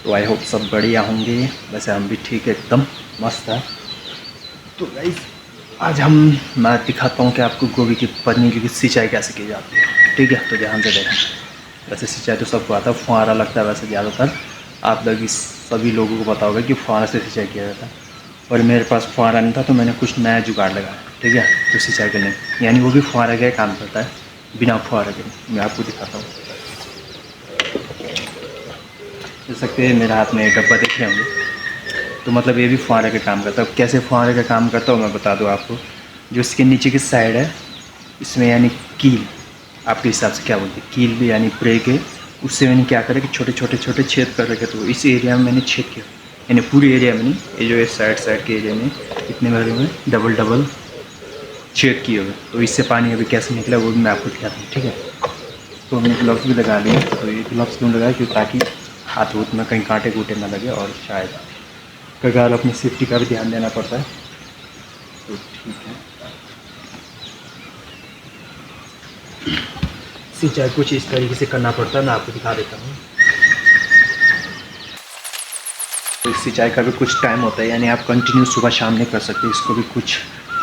तो I hope सब बढ़िया होंगे। वैसे हम भी ठीक है, एकदम मस्त है। तो गाइस आज मैं दिखाता हूँ कि आपको गोभी की पनीर की सिंचाई कैसे की जाती है। ठीक है, तो ध्यान से देखें। वैसे सिंचाई तो सबको आता है, फुहारा लगता है वैसे ज़्यादातर आप लोग सभी लोगों को पता होगा कि फुहारा से सिंचाई किया जाता है। और मेरे पास फुहारा नहीं था तो मैंने कुछ नया जुगाड़ लगाया। ठीक है, तो सिंचाई करने यानी वो भी फुहारा का काम करता है, बिना फुहारा के। मैं आपको दिखाता हूँ। देख सकते हैं मेरे हाथ में एक डब्बा देख रहे होंगे, तो मतलब ये भी फुहारे का काम करता है। कैसे फुहारे का काम करता हूँ मैं बता दूँ आपको। जो इसके नीचे की साइड है, इसमें यानी कील, आपके हिसाब से क्या बोलते हैं, कील भी यानी ब्रेक है। उससे मैंने क्या करा कि छोटे छोटे छेद कर रखे। तो इस एरिया में मैंने छेद किया, यानी पूरे एरिया में नहीं, ये जो है साइड के एरिया में इतने बारे में डबल छेद किए हुए। तो इससे पानी अभी कैसे निकला वो भी मैं आपको दिखाता हूँ। ठीक है, तो हमने ग्लव्स भी लगा लिए। तो ये ग्लव्स क्यों लगाए, क्यों, ताकि हाथ वूथ में कहीं कांटे कूटे ना लगे, और शायद कई बार अपनी सेफ्टी का भी ध्यान देना पड़ता है। तो ठीक है, सिंचाई कुछ इस तरीके से करना पड़ता है, मैं आपको दिखा देता हूँ। तो इस सिंचाई का भी कुछ टाइम होता है, यानी आप कंटिन्यू सुबह शाम नहीं कर सकते। इसको भी कुछ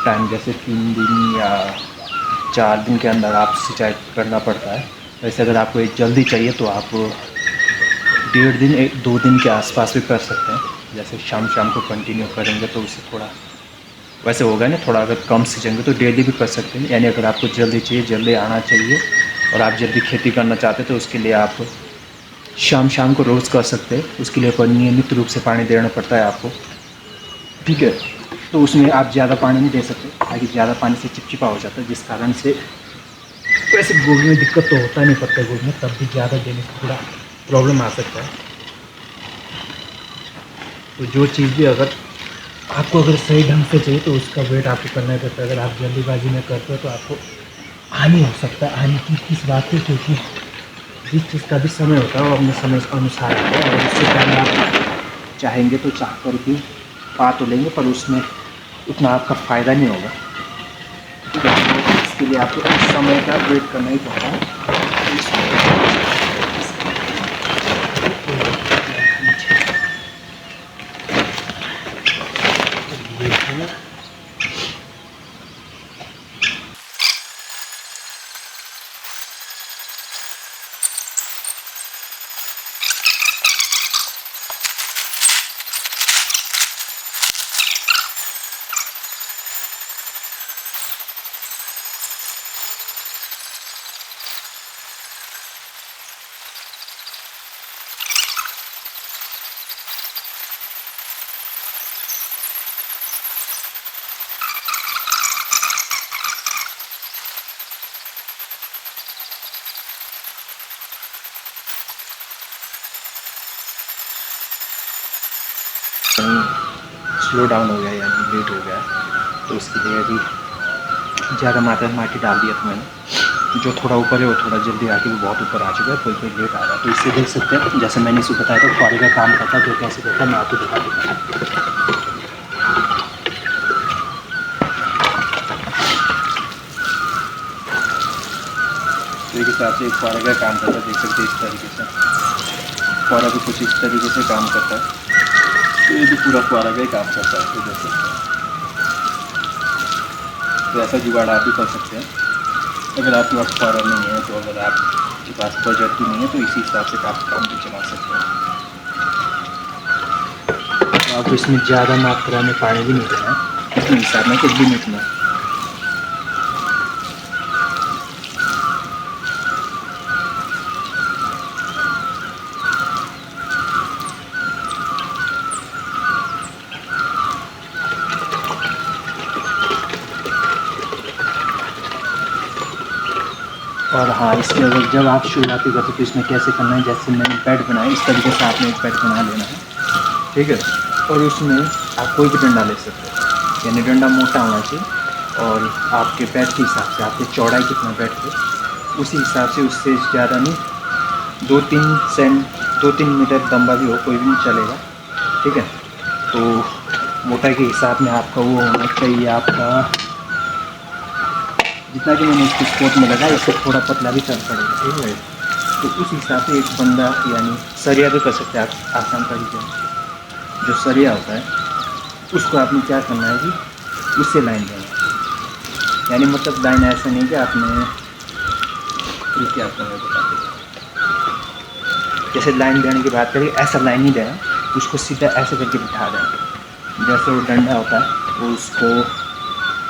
टाइम, जैसे 3 दिन या 4 दिन के अंदर आप सिंचाई करना पड़ता है। वैसे अगर आपको एक जल्दी चाहिए तो आप 1.5 दिन 2 दिन के आसपास भी कर सकते हैं। जैसे शाम को कंटिन्यू करेंगे तो उससे थोड़ा वैसे होगा ना, थोड़ा अगर कम सींचेंगे तो डेली भी कर सकते हैं। यानी अगर आपको जल्दी चाहिए, जल्दी आना चाहिए और आप जल्दी खेती करना चाहते हैं तो उसके लिए आप शाम को रोज़ कर सकते हैं। उसके लिए पर नियमित रूप से पानी देना पड़ता है आपको। ठीक है, तो उसमें आप ज़्यादा पानी नहीं दे सकते, ताकि ज़्यादा पानी से चिपचिपा हो जाता है, जिस कारण से वैसे गोभी में दिक्कत तो होता नहीं, पत्ता गोभी में, तब भी ज़्यादा देने से थोड़ा प्रॉब्लम आ सकता है। तो जो चीज़ भी अगर आपको सही ढंग से चाहिए तो उसका वेट आपको करना ही पड़ता है। अगर आप जल्दीबाजी में करते हो तो आपको हानि हो सकता है। हानि किस बात की, क्योंकि जिस चीज़ का भी समय होता है वो अपने समय के अनुसार आता है। और उससे पहले आप चाहेंगे तो चाह कर भी पा तो लेंगे, पर उसमें उतना आपका फ़ायदा नहीं होगा। ठीक है, इसके लिए आपको समय का वेट करना ही पड़ता है। स्लो डाउन हो गया, यानी लेट हो गया, तो उसके लिए अभी ज़्यादा मात्रा में माटी डाल दिया था मैंने। जो थोड़ा ऊपर है वो थोड़ा जल्दी आके वो बहुत ऊपर आ चुका है, कोई लेट आ रहा है। तो इससे देख सकते हैं, जैसे मैंने इसको बताया था फुहारे का काम करता है, तो कैसे करता है मैं आपको दिखा देता हूँ। तो एक हिसाब से फुहारे का काम करता है, देख सकते हैं इस तरीके से फुहारा भी कुछ इस तरीके से काम करता है। तो ये भी पूरा फुहारा का ही काम करता है, तो देख सकते हैं। तो ऐसा जुगाड़ आप भी कर सकते हैं। अगर आपके पास फुहारा नहीं है, तो अगर आपके पास बजट भी नहीं है, तो इसी हिसाब से आप काम भी चला सकते हैं। तो आपको इसमें ज़्यादा मात्रा में पानी भी नहीं देना है, इतने हिसाब में कुछ भी नहीं देना। और हाँ, इसमें अगर जब आप शुरुआती करते तो इसमें कैसे करना है, जैसे मैंने बेड बनाया इस तरीके से आपने एक बेड बना लेना है। ठीक है, और उसमें आप कोई भी डंडा ले सकते हो, यानी डंडा मोटा होना चाहिए। और आपके बेड के हिसाब से, आपके चौड़ाई कितना बेड है उसी हिसाब से, उससे ज़्यादा नहीं, 2-3 मीटर लंबा भी हो कोई भी नहीं चलेगा। ठीक है, तो मोटाई के हिसाब में आपका वो होना चाहिए, आपका जितना कि मैंने इसको स्पोर्ट में लगा, इससे थोड़ा पतला भी चल पड़ेगा। ठीक है, तो उस हिसाब से एक बंदा यानी सरिया भी कर सकते हैं आप आसान तरीके से। जो सरिया होता है उसको आपने क्या करना है कि उससे लाइन देना, यानी मतलब लाइन ऐसा नहीं कि आपने रुकिए आपको मैं बताते हैं। जैसे लाइन देने की बात करें, ऐसा लाइन नहीं देना, उसको सीधा ऐसे करके बिठा देना। जैसे वो डंडा होता है वो उसको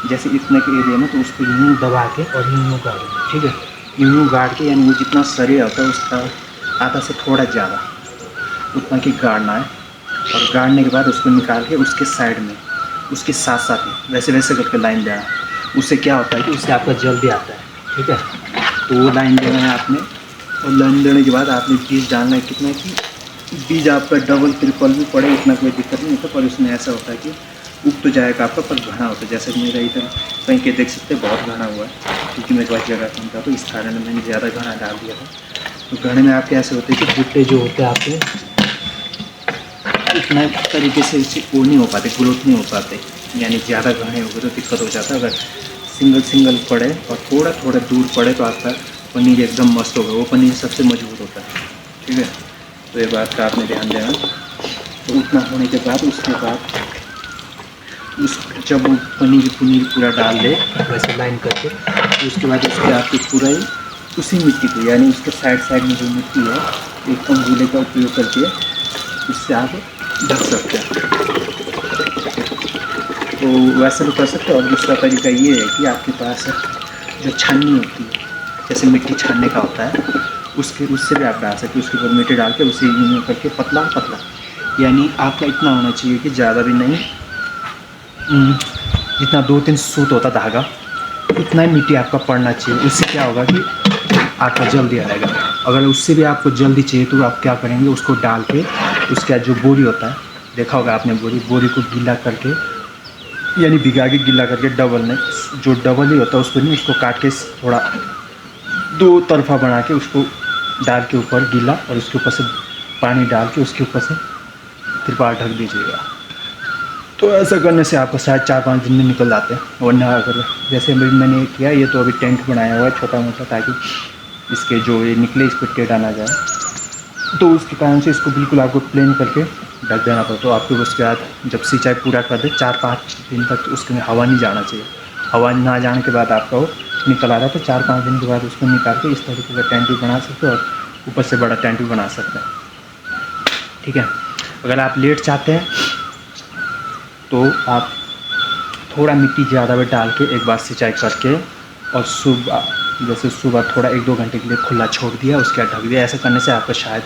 जैसे इतने के एरिया में तो उसको यूँ दबा के और यूँ गाड़ देना, ठीक है। यूँ गाड़ के यानी वो जितना सरिया होता है उसका आधा से थोड़ा ज़्यादा उतना की गाड़ना है, और गाड़ने के बाद उसको निकाल के उसके साइड में उसके साथ साथ ही वैसे वैसे करके लाइन देना। उससे क्या होता है कि उससे आपका जल्दी आता है, ठीक है। तो वो लाइन देना है आपने, और लाइन देने के बाद आपने बीज डालना है कितना कि बीज आपका डबल ट्रिपल भी पड़े उतना कोई दिक्कत नहीं होता, पर उसमें ऐसा होता है कि उग तो जाएगा आपका पर घना होता है। जैसे मेरा इधर कहीं के देख सकते बहुत घना हुआ है, क्योंकि मेरे पास जगह कम था तो इस कारण मैंने ज़्यादा घना डाल दिया था। तो घने में आपके ऐसे होते हैं कि बुट्टे जो होते हैं आपके इतना तरीके से वो नहीं हो पाते, ग्रोथ नहीं हो पाते, यानी ज़्यादा घने हो गए तो दिक्कत हो जाता है। अगर सिंगल सिंगल पड़े और थोड़ा थोड़ा दूर पड़े तो आपका पनीर एकदम मस्त होगा। वो पनीर सबसे मजबूत होता है, ठीक है। तो ये बात का आपने ध्यान देना। तो उतना होने के बाद उसके बाद उस जब वो पनीर पूरा डाल दे वैसे लाइन करके, तो उसके बाद उसके आपकी पूरा ही उसी मिट्टी को यानी उसके साइड साइड में जो मिट्टी है एकदम गीले का उपयोग करके उससे आप ढक सकते हैं। तो वैसे भी कर सकते हैं। और दूसरा तरीका ये है कि आपके पास जो छन्नी होती है, जैसे मिट्टी छानने का होता है, उससे भी आप डाल सकते हैं। उसके ऊपर मिट्टी डाल के उसे यूँ करके पतला पतला, यानी आपका इतना होना चाहिए कि ज़्यादा भी नहीं, जितना 2-3 सूत होता धागा उतना ही मिट्टी आपका पड़ना चाहिए। उससे क्या होगा कि आपका जल्दी आएगा। अगर उससे भी आपको जल्दी चाहिए तो आप क्या करेंगे, उसको डाल के उसका जो बोरी होता है, देखा होगा आपने बोरी को गीला करके यानी भिगा के गीला करके डबल में जो डबल ही होता है उसको नहीं, उसको काट के थोड़ा 2 तरफा बना के उसको डाल के ऊपर गीला और उसके ऊपर से पानी डाल के उसके ऊपर से तिरपाल ढक दीजिएगा। तो ऐसा करने से आपको शायद 4-5 दिन में निकल जाते हैं। वरना अगर जैसे अभी मैंने किया, ये तो अभी टेंट बनाया हुआ है छोटा मोटा, ताकि इसके जो ये निकले इस पर टेढ़ा ना जाए, तो उसके कारण से इसको बिल्कुल आपको प्लेन करके ढक देना पड़ता। तो आपको उसके बाद जब सिंचाई पूरा कर दे 4-5 दिन तक उसमें हवा नहीं जाना चाहिए। हवा ना जाने के बाद आपका वो निकल आ रहा है, तो 4-5 दिन के बाद उसको निकाल के इस तरीके का टेंट भी बना सकते हो और ऊपर से बड़ा टेंट भी बना सकते हैं, ठीक है। अगर आप लेट चाहते हैं तो आप थोड़ा मिट्टी ज़्यादा भी डाल के एक बार सिंचाई करके और सुबह जैसे सुबह थोड़ा 1-2 घंटे के लिए खुला छोड़ दिया, उसके बाद ढक दिया। ऐसा करने से आपका शायद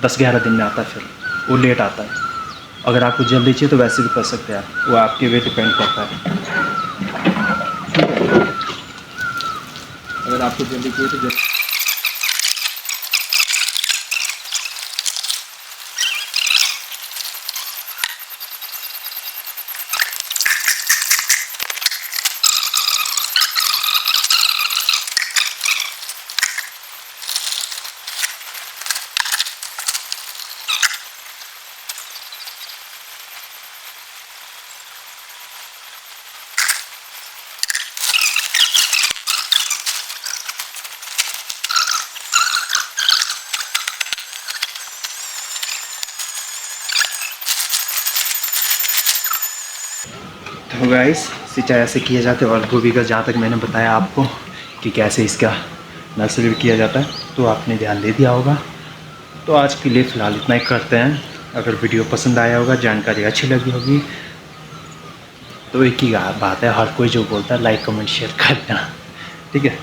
10-11 दिन में आता है, फिर वो लेट आता है। अगर आपको जल्दी चाहिए तो वैसे भी कर सकते हैं आप, वो आपके पे डिपेंड करता है। अगर आपको जल्दी चाहिए तो जल्दी। तो गाइस सिंचाई ऐसे किया जाता है। और गोभी का जहाँ तक मैंने बताया आपको कि कैसे इसका नर्सरी किया जाता है, तो आपने ध्यान दे दिया होगा। तो आज के लिए फ़िलहाल इतना ही करते हैं। अगर वीडियो पसंद आया होगा, जानकारी अच्छी लगी होगी, तो एक ही बात है, हर कोई जो बोलता है लाइक कमेंट शेयर कर देना, ठीक है।